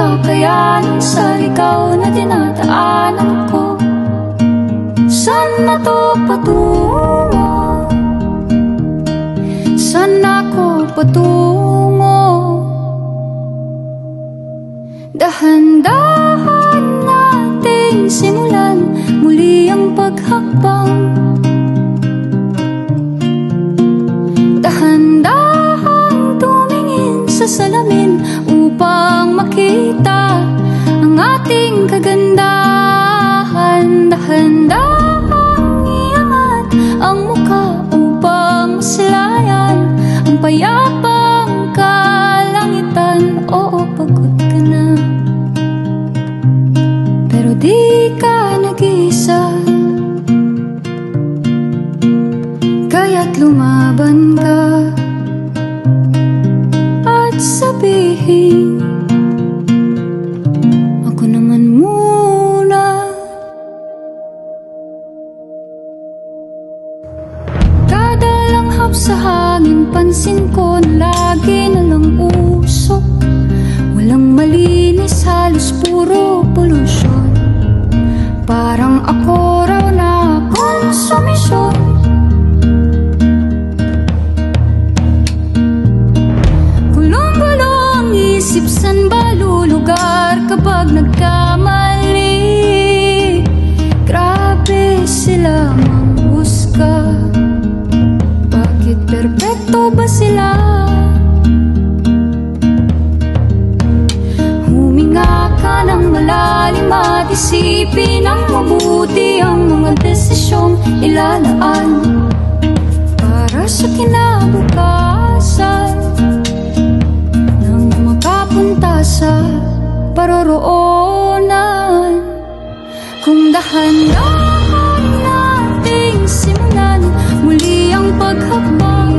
kakayanin sa ligaw na dinadaanan ko. Saan na to patungo? Saan ako patungo? Dahan-dahan nating simulan muli ang paghakbang. Dahan-dahan tumingin sa salamin upang makita ang ating kagandahan. Dahan-dahan iangat ang mukha upang masilayan ang payapang kalangitan. Oo, pagod ka na, pero di ka nag-iisa, kaya't lumaban ka at sabihin, ako naman muna. Kada langhap sa hangin, pansin ko na lagi na lang usok. Walang malinis, halos puro polusyon. Parang ako raw na konsumisyon. Gulong-gulo ang isip, san ba lulugar kapag nagkamali? Grabe sila manghusga, bakit perpekto ba sila? Huminga ka ng malalim at isipin ng mabuti ang mga desisyong ilalaan para sa kinabukasan nang makapunta sa paroroonan. Kung dahan-dahan nating simulan muli ang paghakbang.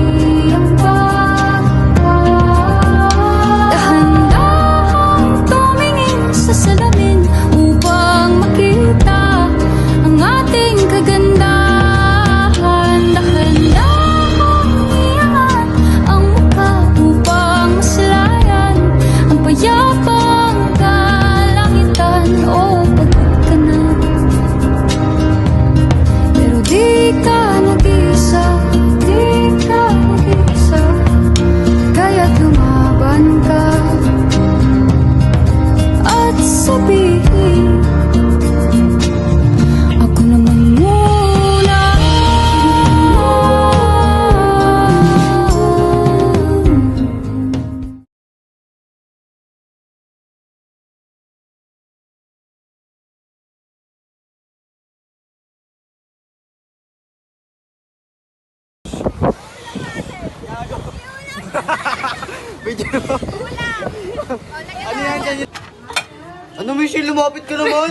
Dahan-dahan tumingin sa salamin upang makita ang ating kagandahan. Dahan-dahan iangat ang mukha upang masilayan ang payapang kalangitan. Oh, pagod ka na, pero di ka nag-iisa, di ka nag-iisa, kaya't lumaban ka at sabihin, ako naman muna. Ano, Michelle, lumapit ka naman.